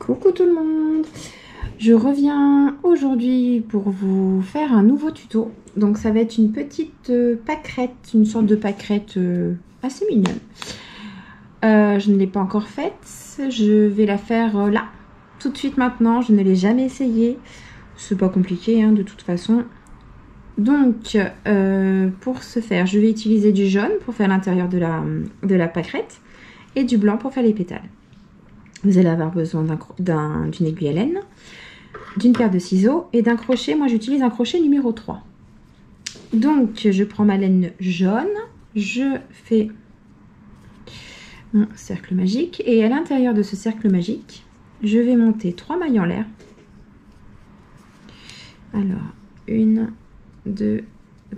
Coucou tout le monde, je reviens aujourd'hui pour vous faire un nouveau tuto. Donc ça va être une petite pâquerette, une sorte de pâquerette assez mignonne. Je ne l'ai pas encore faite, je vais la faire là, tout de suite maintenant. Je ne l'ai jamais essayé, c'est pas compliqué hein, de toute façon. Donc pour ce faire, je vais utiliser du jaune pour faire l'intérieur de la pâquerette et du blanc pour faire les pétales. Vous allez avoir besoin d'une aiguille à laine, d'une paire de ciseaux et d'un crochet. Moi, j'utilise un crochet numéro 3. Donc, je prends ma laine jaune, je fais mon cercle magique. Et à l'intérieur de ce cercle magique, je vais monter 3 mailles en l'air. Alors, 1, 2,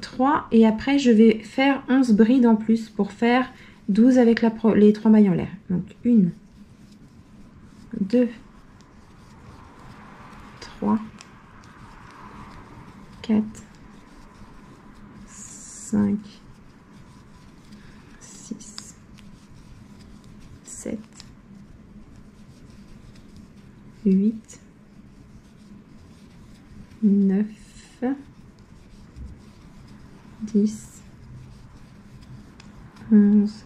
3. Et après, je vais faire 11 brides en plus pour faire 12 avec les 3 mailles en l'air. Donc, 1, 2, 3, 4, 5, 6, 7, 8, 9, 10, 11.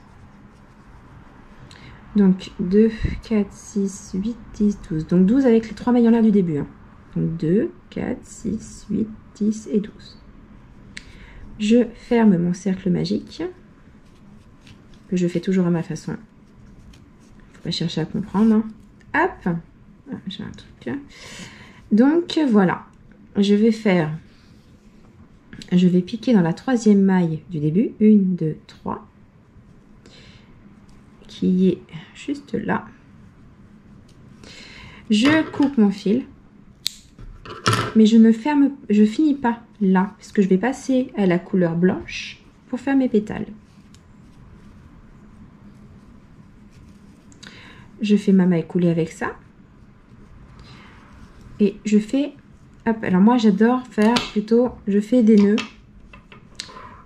Donc 2, 4, 6, 8, 10, 12. Donc 12 avec les 3 mailles en l'air du début. Hein. Donc 2, 4, 6, 8, 10 et 12. Je ferme mon cercle magique. Que je fais toujours à ma façon. Faut pas chercher à comprendre. Hein. Hop. Ah, j'ai un truc. Donc voilà. Je vais piquer dans la 3e maille du début. 1, 2, 3. Qui est juste là. Je coupe mon fil, mais je finis pas là, parce que je vais passer à la couleur blanche pour faire mes pétales. Je fais ma maille coulée avec ça. Et je fais, hop, alors moi j'adore faire plutôt, je fais des nœuds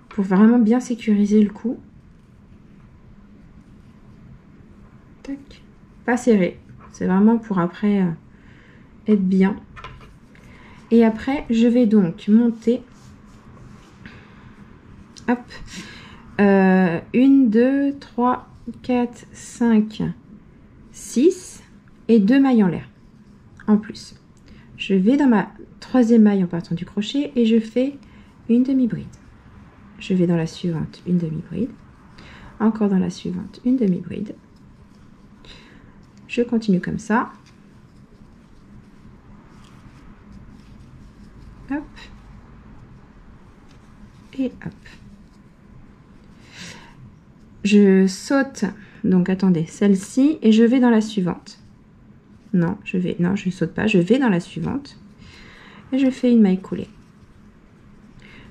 pour vraiment bien sécuriser le coup. Pas serré, c'est vraiment pour après être bien. Et après je vais donc monter, hop, 1, 2, 3, 4, 5, 6 et 2 mailles en l'air en plus. Je vais dans ma 3e maille en partant du crochet et je fais une demi-bride. Je vais dans la suivante, une demi-bride, encore dans la suivante, une demi-bride. Je continue comme ça. Hop. Et hop. Je saute, donc attendez, celle-ci, et je vais dans la suivante. Non, je ne saute pas, je vais dans la suivante. Et je fais une maille coulée.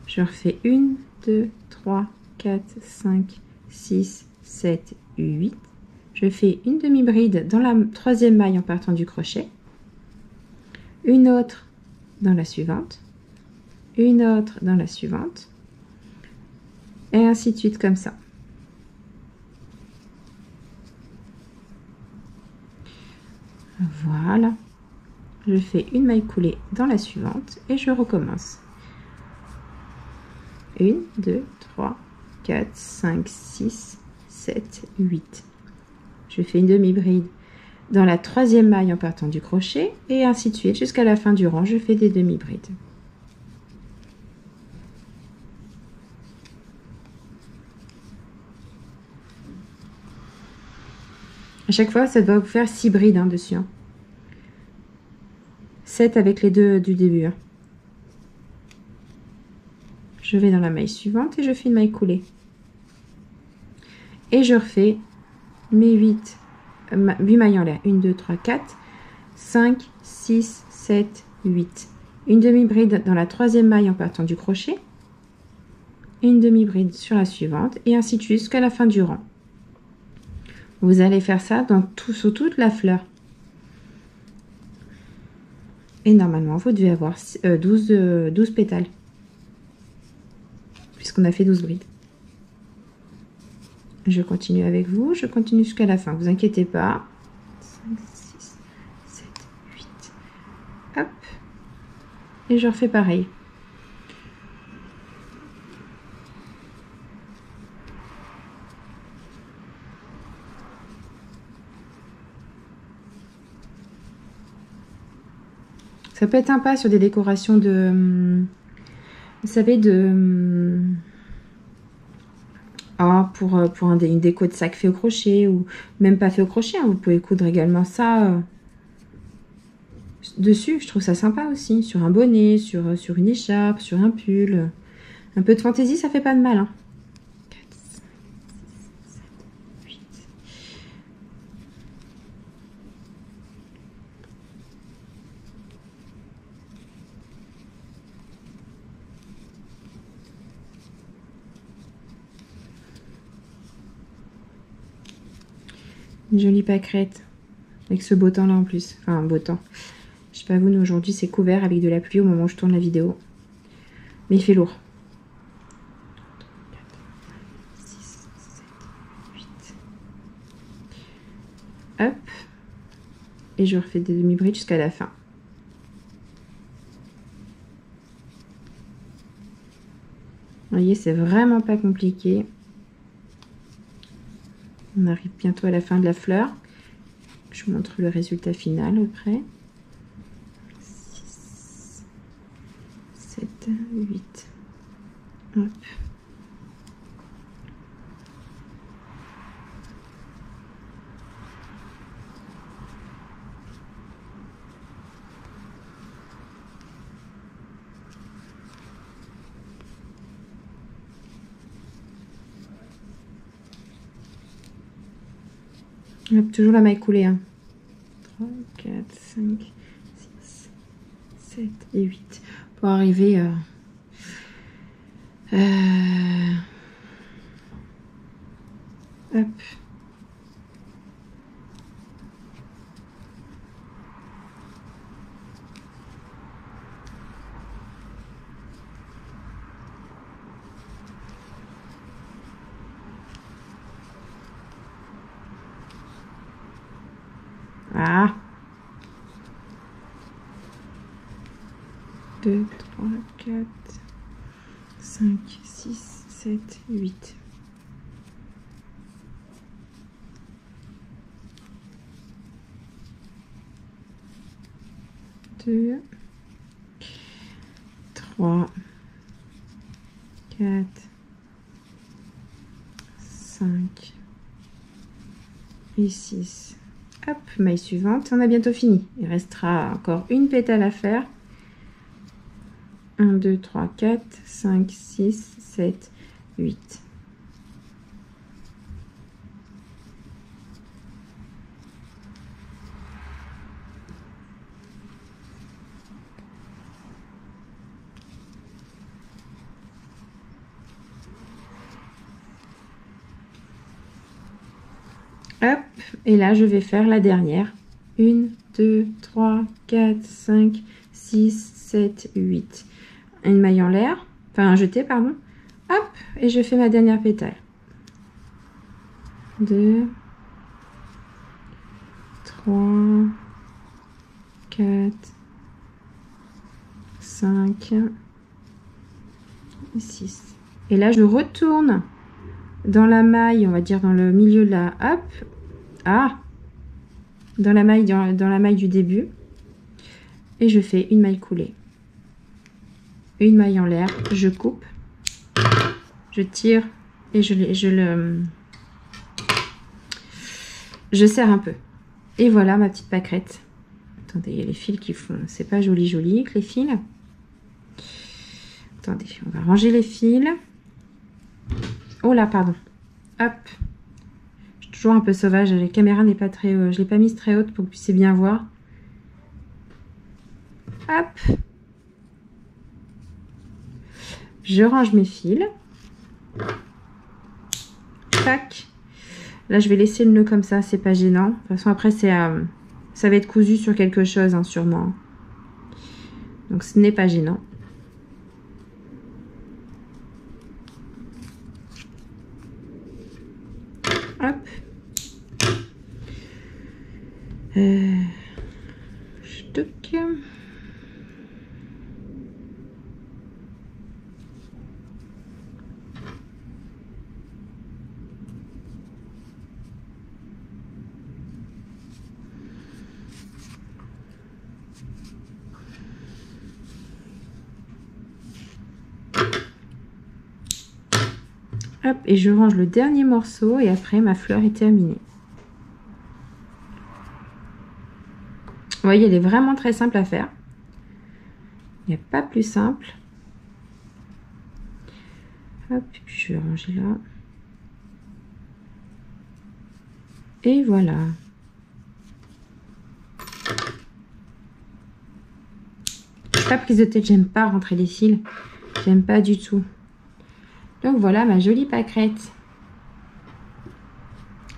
Je refais 1, 2, 3, 4, 5, 6, 7, 8. Je fais une demi-bride dans la 3e maille en partant du crochet, une autre dans la suivante, une autre dans la suivante, et ainsi de suite comme ça. Voilà. Je fais une maille coulée dans la suivante et je recommence. 1, 2, 3, 4, 5, 6, 7, 8. Je fais une demi-bride dans la 3e maille en partant du crochet et ainsi de suite jusqu'à la fin du rang. Je fais des demi-brides. À chaque fois, ça doit vous faire 6 brides hein, dessus. Hein. 7 avec les 2 du début. Hein. Je vais dans la maille suivante et je fais une maille coulée. Et je refais mes 8 mailles en l'air. 1, 2, 3, 4, 5, 6, 7, 8. Une demi-bride dans la 3e maille en partant du crochet. Une demi-bride sur la suivante. Et ainsi de suite jusqu'à la fin du rang. Vous allez faire ça sur toute la fleur. Et normalement, vous devez avoir 12 pétales. Puisqu'on a fait 12 brides. Je continue avec vous, je continue jusqu'à la fin, vous inquiétez pas. 5, 6, 7, Hop. Et je refais pareil. Ça peut être sympa sur des décorations de... Vous savez, de... pour une déco de sac fait au crochet, ou même pas fait au crochet, hein, vous pouvez coudre également ça dessus. Je trouve ça sympa aussi, sur un bonnet, sur une écharpe, sur un pull. Un peu de fantaisie, ça fait pas de mal. Hein. 4, 5, 6, 7, 8. Une jolie pâquerette avec ce beau temps là en plus. Enfin, un beau temps. Je sais pas vous, nous aujourd'hui c'est couvert avec de la pluie au moment où je tourne la vidéo. Mais il fait lourd. 4, 6, 7, 8. Hop. Et je refais des demi-brides jusqu'à la fin. Vous voyez, c'est vraiment pas compliqué. On arrive bientôt à la fin de la fleur. Je vous montre le résultat final après. 6, 7, 8. Hop. Hop, toujours la maille coulée. Hein. 3, 4, 5, 6, 7 et 8. Pour arriver hop. Ah. 2, 3, 4, 5, 6, 7, 8. Deux, 3, 4, 5 et 6. Hop, maille suivante. On a bientôt fini. Il restera encore une pétale à faire. 1, 2, 3, 4, 5, 6, 7, 8. Hop, et là je vais faire la dernière. 1, 2, 3, 4, 5, 6, 7, 8. Une maille en l'air, enfin un jeté, pardon. Hop, et je fais ma dernière pétale. 2, 3, 4, 5 et 6. Et là je retourne dans la maille, on va dire dans le milieu de la... Hop. Ah, dans la maille du début. Et je fais une maille coulée. Une maille en l'air. Je coupe. Je tire. Et je serre un peu. Et voilà ma petite pâquerette. Attendez, il y a les fils qui font... C'est pas joli joli que les fils. Attendez, on va ranger les fils. Oh là, pardon. Hop. Je suis toujours un peu sauvage. La caméra n'est pas très... je l'ai pas mise très haute pour que vous puissiez bien voir. Hop. Je range mes fils. Tac. Là, je vais laisser le nœud comme ça. C'est pas gênant. De toute façon, après, ça va être cousu sur quelque chose, hein, sûrement. Donc, ce n'est pas gênant. Hop. Stock. Hop, et je range le dernier morceau et après ma fleur est terminée. Vous voyez, elle est vraiment très simple à faire. Il n'y a pas plus simple. Hop, et puis je vais ranger là. Et voilà. Pas prise de tête, j'aime pas rentrer les fils. J'aime pas du tout. Donc voilà ma jolie pâquerette.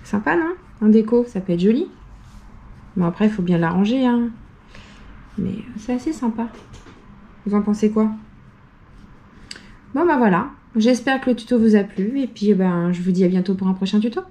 Sympa, non? En déco, ça peut être joli. Bon, après, il faut bien l'arranger, hein. Mais c'est assez sympa. Vous en pensez quoi? Bon, bah voilà. J'espère que le tuto vous a plu. Et puis, ben, je vous dis à bientôt pour un prochain tuto.